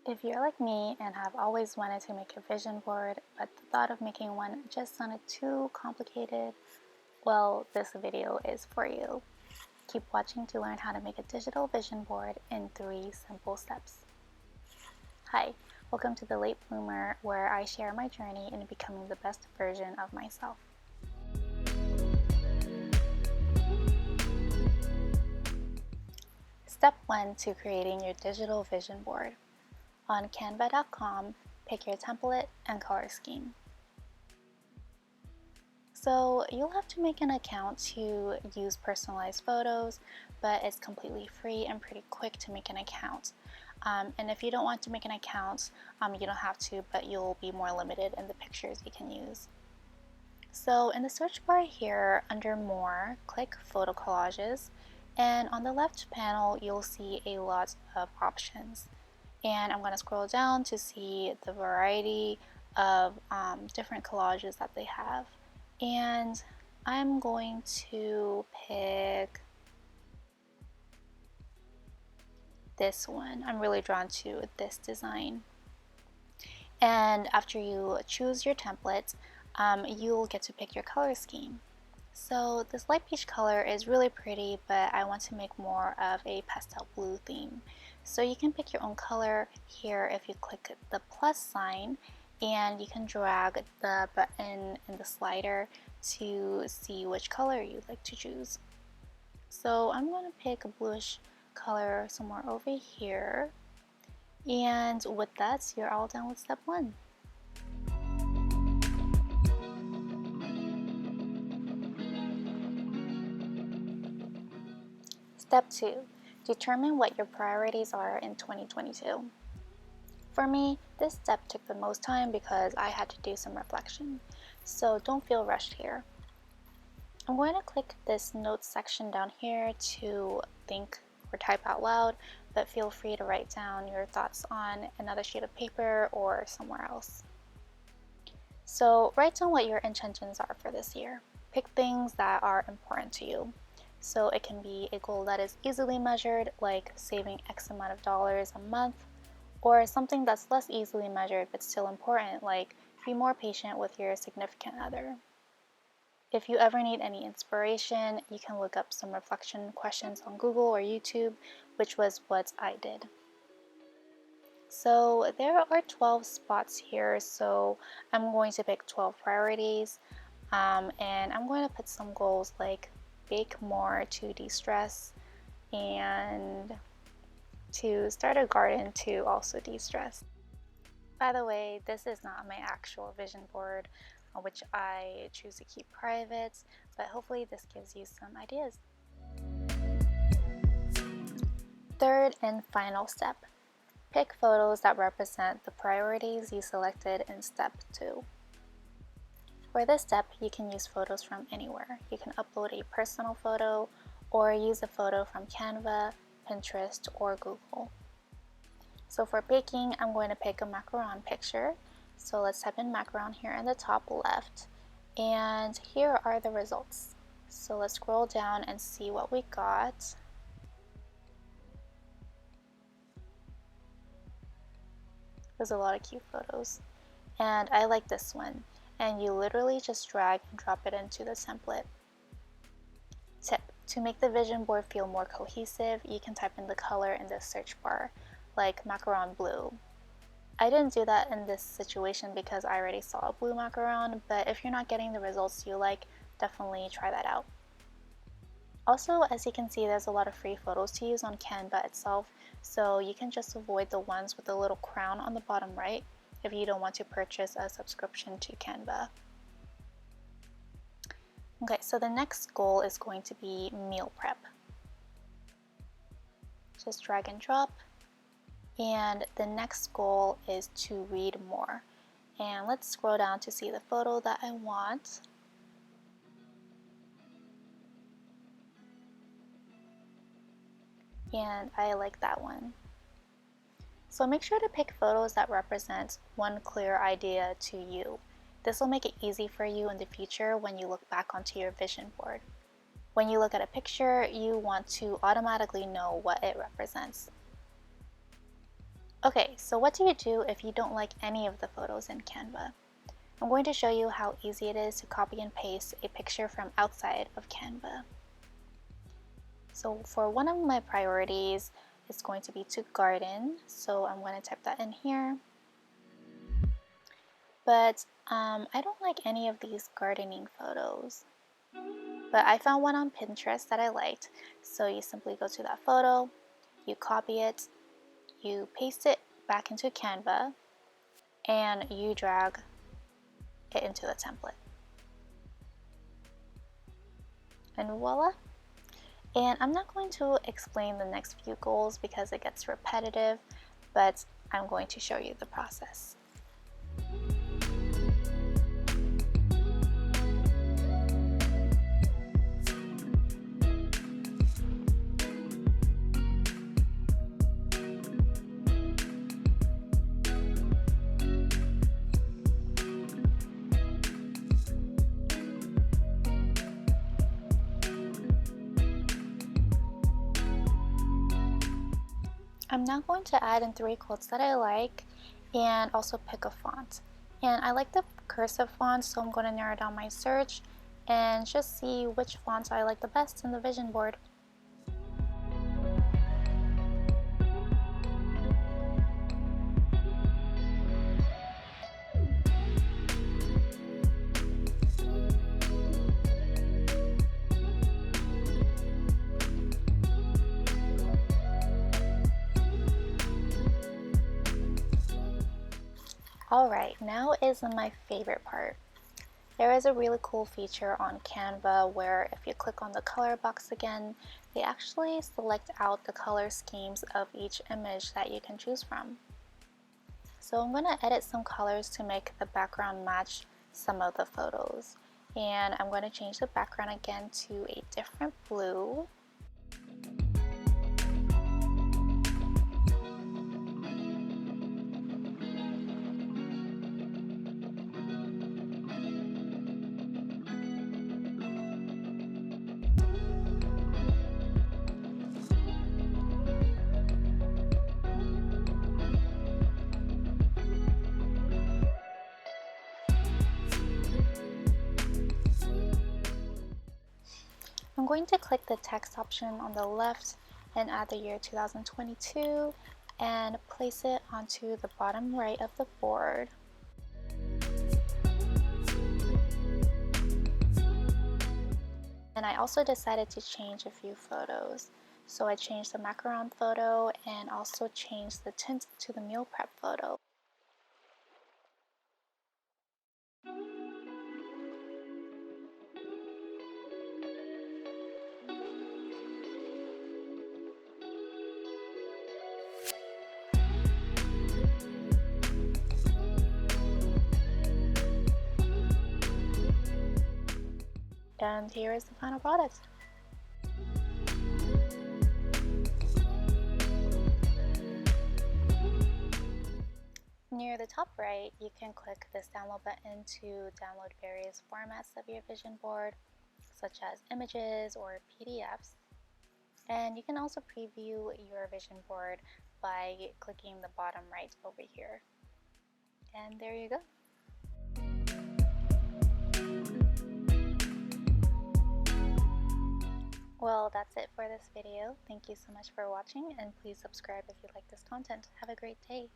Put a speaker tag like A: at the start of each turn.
A: If you're like me and have always wanted to make a vision board, but the thought of making one just sounded too complicated, well, this video is for you. Keep watching to learn how to make a digital vision board in 3 simple steps. Hi, welcome to The Late Bloomer, where I share my journey in becoming the best version of myself. Step 1 to creating your digital vision board. On Canva.com, pick your template and color scheme. So you'll have to make an account to use personalized photos, but it's completely free and pretty quick to make an account. And if you don't want to make an account, you don't have to, but you'll be more limited in the pictures you can use. So in the search bar here, under More, click Photo Collages, and on the left panel, you'll see a lot of options. And I'm going to scroll down to see the variety of different collages that they have. And I'm going to pick this one. I'm really drawn to this design. And after you choose your template, you'll get to pick your color scheme. So this light peach color is really pretty, but I want to make more of a pastel blue theme. So you can pick your own color here if you click the plus sign, and you can drag the button in the slider to see which color you'd like to choose. So I'm going to pick a bluish color somewhere over here. And with that, you're all done with step 1. Step 2. Determine what your priorities are in 2022. For me, this step took the most time because I had to do some reflection, so don't feel rushed here. I'm going to click this notes section down here to think or type out loud, but feel free to write down your thoughts on another sheet of paper or somewhere else. So write down what your intentions are for this year. Pick things that are important to you. So it can be a goal that is easily measured, like saving X amount of dollars a month, or something that's less easily measured but still important, like be more patient with your significant other. If you ever need any inspiration, you can look up some reflection questions on Google or YouTube, which was what I did. So there are 12 spots here, so I'm going to pick 12 priorities, and I'm going to put some goals like bake more to de-stress and to start a garden to also de-stress. By the way, this is not my actual vision board, which I choose to keep private, but hopefully this gives you some ideas. Third and final step. Pick photos that represent the priorities you selected in step 2. For this step, you can use photos from anywhere. You can upload a personal photo or use a photo from Canva, Pinterest, or Google. So for baking, I'm going to pick a macaron picture. So let's type in macaron here in the top left. And here are the results. So let's scroll down and see what we got. There's a lot of cute photos. And I like this one. And you literally just drag and drop it into the template. Tip: to make the vision board feel more cohesive, you can type in the color in the search bar, like macaron blue. I didn't do that in this situation because I already saw a blue macaron, but if you're not getting the results you like, definitely try that out. Also, as you can see, there's a lot of free photos to use on Canva itself, so you can just avoid the ones with the little crown on the bottom right if you don't want to purchase a subscription to Canva. Okay, so the next goal is going to be meal prep. Just drag and drop. And the next goal is to read more. And let's scroll down to see the photo that I want. And I like that one. So make sure to pick photos that represent one clear idea to you. This will make it easy for you in the future when you look back onto your vision board. When you look at a picture, you want to automatically know what it represents. Okay, so what do you do if you don't like any of the photos in Canva? I'm going to show you how easy it is to copy and paste a picture from outside of Canva. So for one of my priorities, it's going to be to garden. So I'm going to type that in here. But I don't like any of these gardening photos. But I found one on Pinterest that I liked. So you simply go to that photo, you copy it, you paste it back into Canva, and you drag it into the template. And voila! And I'm not going to explain the next few goals because it gets repetitive, but I'm going to show you the process. I'm now going to add in 3 quotes that I like and also pick a font. And I like the cursive font, so I'm going to narrow down my search and just see which fonts I like the best in the vision board. Alright, now is my favorite part. There is a really cool feature on Canva where if you click on the color box again, they actually select out the color schemes of each image that you can choose from. So I'm going to edit some colors to make the background match some of the photos. And I'm going to change the background again to a different blue. I'm going to click the text option on the left and add the year 2022 and place it onto the bottom right of the board. And I also decided to change a few photos. So I changed the macaron photo and also changed the tint to the meal prep photo. And here is the final product. Near the top right, you can click this download button to download various formats of your vision board, such as images or PDFs. And you can also preview your vision board by clicking the bottom right over here. And there you go. Well, that's it for this video. Thank you so much for watching, and please subscribe if you like this content. Have a great day.